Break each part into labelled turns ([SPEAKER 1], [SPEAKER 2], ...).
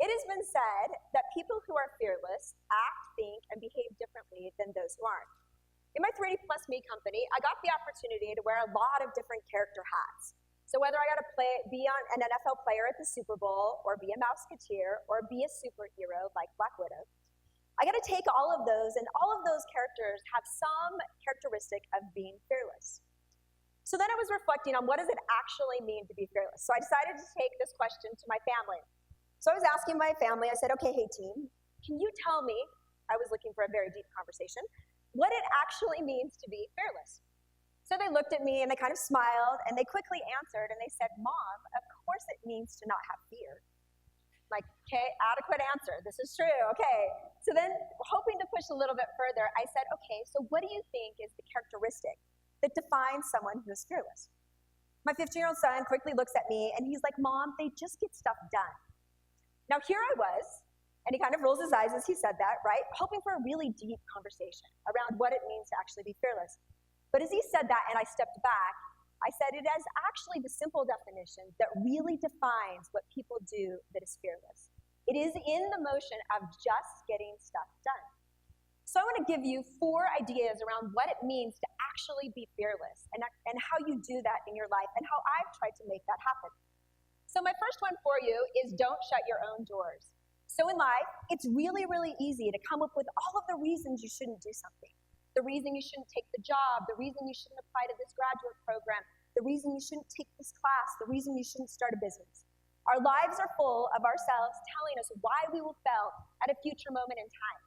[SPEAKER 1] It has been said that people who are fearless act, think, and behave differently than those who aren't. In my 3D Plus Me company, I got the opportunity to wear a lot of different character hats. So whether I got to be an NFL player at the Super Bowl, or be a Mouseketeer, or be a superhero like Black Widow, I got to take all of those, and all of those characters have some characteristic of being fearless. So then I was reflecting on what does it actually mean to be fearless. So I decided to take this question to my family. So I was asking my family, I said, okay, hey team, can you tell me, I was looking for a very deep conversation, what it actually means to be fearless? So they looked at me and they kind of smiled and they quickly answered and they said, Mom, of course it means to not have fear. I'm like, okay, adequate answer, this is true, okay. So then, hoping to push a little bit further, I said, okay, so what do you think is the characteristic that defines someone who is fearless? My 15-year-old son quickly looks at me and he's like, Mom, they just get stuff done. Now here I was, and he kind of rolls his eyes as he said that, right? Hoping for a really deep conversation around what it means to actually be fearless. But as he said that and I stepped back, I said it is actually the simple definition that really defines what people do that is fearless. It is in the motion of just getting stuff done. So I want to give you 4 ideas around what it means to actually be fearless and how you do that in your life and how I've tried to make that happen. So my first one for you is don't shut your own doors. So in life, it's really, really easy to come up with all of the reasons you shouldn't do something. The reason you shouldn't take the job, the reason you shouldn't apply to this graduate program, the reason you shouldn't take this class, the reason you shouldn't start a business. Our lives are full of ourselves telling us why we will fail at a future moment in time.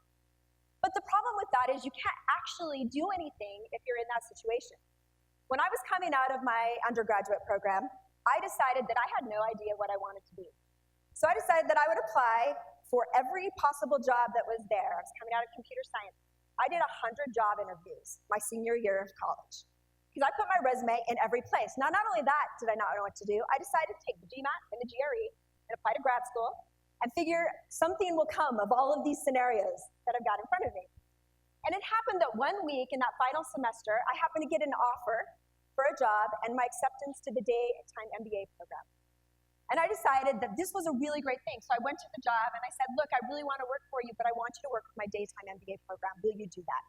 [SPEAKER 1] But the problem with that is you can't actually do anything if you're in that situation. When I was coming out of my undergraduate program, I decided that I had no idea what I wanted to be. So I decided that I would apply for every possible job that was there. I was coming out of computer science. I did 100 job interviews my senior year of college because I put my resume in every place. Now, not only that did I not know what to do, I decided to take the GMAT and the GRE and apply to grad school and figure something will come of all of these scenarios that I've got in front of me. And it happened that one week in that final semester, I happened to get an offer for a job and my acceptance to the daytime MBA program. And I decided that this was a really great thing. So I went to the job and I said, look, I really want to work for you, but I want you to work with my daytime MBA program. Will you do that?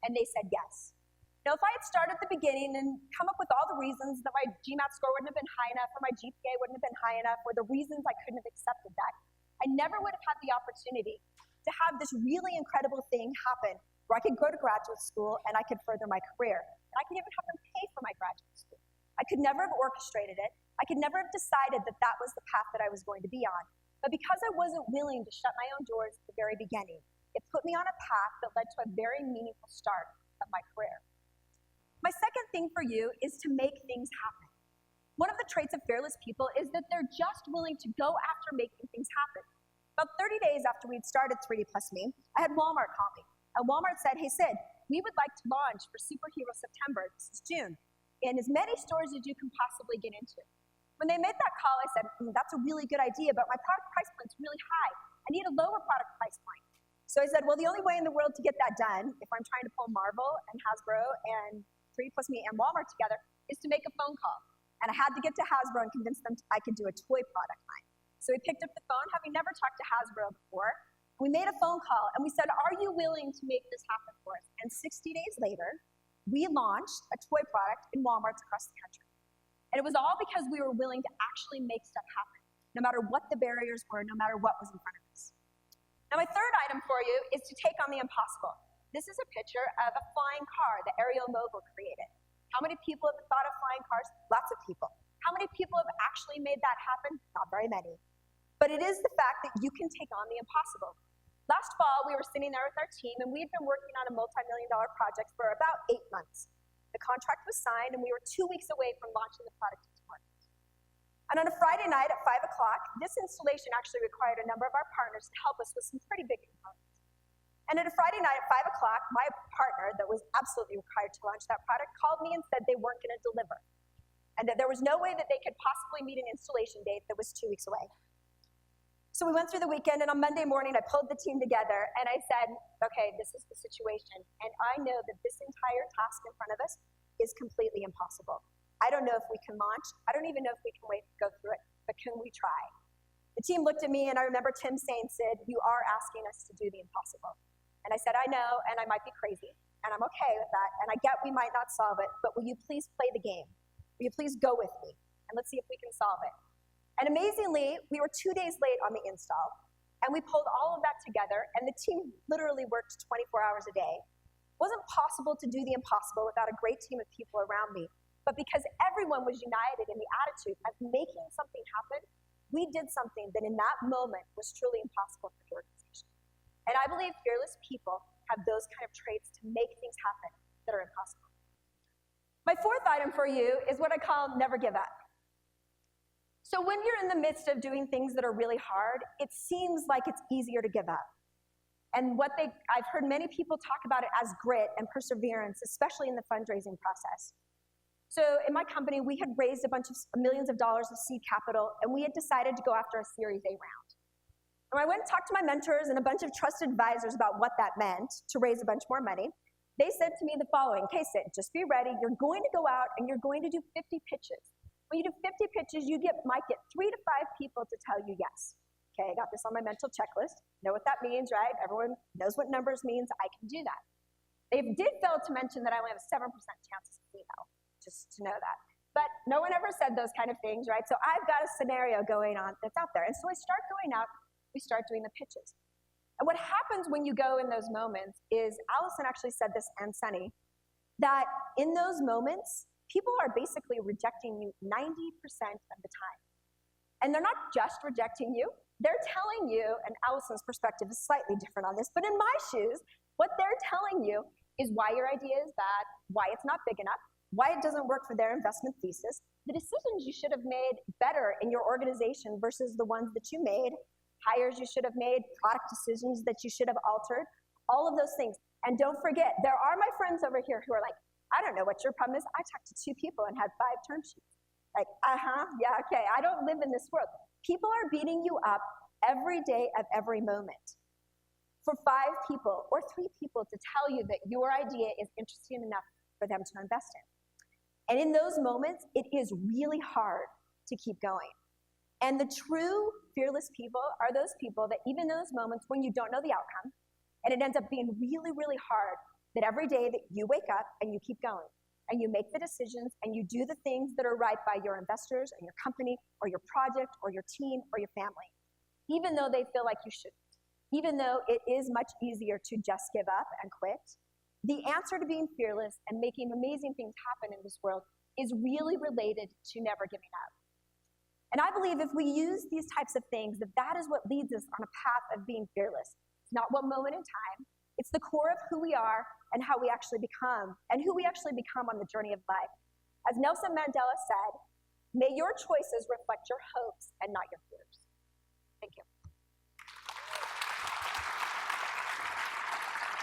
[SPEAKER 1] And they said yes. Now, if I had started at the beginning and come up with all the reasons that my GMAT score wouldn't have been high enough or my GPA wouldn't have been high enough or the reasons I couldn't have accepted that, I never would have had the opportunity to have this really incredible thing happen where I could go to graduate school and I could further my career. And I could even have them pay for my graduate school. I could never have orchestrated it. I could never have decided that that was the path that I was going to be on. But because I wasn't willing to shut my own doors at the very beginning, it put me on a path that led to a very meaningful start of my career. My second thing for you is to make things happen. One of the traits of fearless people is that they're just willing to go after making things happen. About 30 days after we'd started 3D Plus Me, I had Walmart call me. And Walmart said, hey Sid, we would like to launch for Superhero September, this is June, in as many stores as you can possibly get into. When they made that call, I said, that's a really good idea, but my product price point's really high. I need a lower product price point. So I said, well, the only way in the world to get that done, if I'm trying to pull Marvel and Hasbro and 3D Plus Me and Walmart together, is to make a phone call. And I had to get to Hasbro and convince them I could do a toy product line. So we picked up the phone, having never talked to Hasbro before. We made a phone call, and we said, are you willing to make this happen for us? And 60 days later, we launched a toy product in Walmarts across the country. And it was all because we were willing to actually make stuff happen, no matter what the barriers were, no matter what was in front of us. Now, my third item for you is to take on the impossible. This is a picture of a flying car that Ariel Mogul created. How many people have thought of flying cars? Lots of people. How many people have actually made that happen? Not very many. But it is the fact that you can take on the impossible. Last fall, we were sitting there with our team, and we had been working on a multi-million-dollar project for about 8 months. The contract was signed, and we were 2 weeks away from launching the product into market. And on a Friday night at 5 o'clock, this installation actually required a number of our partners to help us with some pretty big components. And at a Friday night at 5 o'clock, my partner that was absolutely required to launch that product called me and said they weren't going to deliver, and that there was no way that they could possibly meet an installation date that was 2 weeks away. So we went through the weekend, and on Monday morning, I pulled the team together, and I said, okay, this is the situation, and I know that this entire task in front of us is completely impossible. I don't know if we can launch. I don't even know if we can go through it, but can we try? The team looked at me, and I remember Tim saying, "Sid, you are asking us to do the impossible." And I said, "I know, and I might be crazy, and I'm okay with that, and I get we might not solve it, but will you please play the game? Will you please go with me, and let's see if we can solve it?" And amazingly, we were 2 days late on the install, and we pulled all of that together, and the team literally worked 24 hours a day. It wasn't possible to do the impossible without a great team of people around me, but because everyone was united in the attitude of making something happen, we did something that in that moment was truly impossible for the organization. And I believe fearless people have those kind of traits to make things happen that are impossible. My fourth item for you is what I call never give up. So when you're in the midst of doing things that are really hard, it seems like it's easier to give up. And I've heard many people talk about it as grit and perseverance, especially in the fundraising process. So in my company, we had raised a bunch of millions of dollars of seed capital, and we had decided to go after a Series A round. And I went and talked to my mentors and a bunch of trusted advisors about what that meant to raise a bunch more money. They said to me the following: "Okay, Sid, just be ready. You're going to go out and you're going to do 50 pitches. When you do 50 pitches, you might get 3 to 5 people to tell you yes." Okay, I got this on my mental checklist. Know what that means, right? Everyone knows what numbers means. I can do that. They did fail to mention that I only have a 7% chance as a female, just to know that. But no one ever said those kind of things, right? So I've got a scenario going on that's out there. And so I start going out, we start doing the pitches. And what happens when you go in those moments is, Alison actually said this, and Sunny, that in those moments, people are basically rejecting you 90% of the time. And they're not just rejecting you, they're telling you, and Alison's perspective is slightly different on this, but in my shoes, what they're telling you is why your idea is bad, why it's not big enough, why it doesn't work for their investment thesis, the decisions you should have made better in your organization versus the ones that you made, hires you should have made, product decisions that you should have altered, all of those things. And don't forget, there are my friends over here who are like, "I don't know what your problem is. I talked to 2 people and had 5 term sheets." Like, yeah, okay, I don't live in this world. People are beating you up every day of every moment for 5 people or 3 people to tell you that your idea is interesting enough for them to invest in. And in those moments, it is really hard to keep going. And the true fearless people are those people that even in those moments when you don't know the outcome, and it ends up being really, really hard, that every day that you wake up and you keep going, and you make the decisions, and you do the things that are right by your investors, and your company, or your project, or your team, or your family, even though they feel like you shouldn't, even though it is much easier to just give up and quit. The answer to being fearless and making amazing things happen in this world is really related to never giving up. And I believe if we use these types of things, that is what leads us on a path of being fearless. It's not one moment in time. It's the core of who we are and how we actually become, and who we actually become on the journey of life. As Nelson Mandela said, "May your choices reflect your hopes and not your fears." Thank you.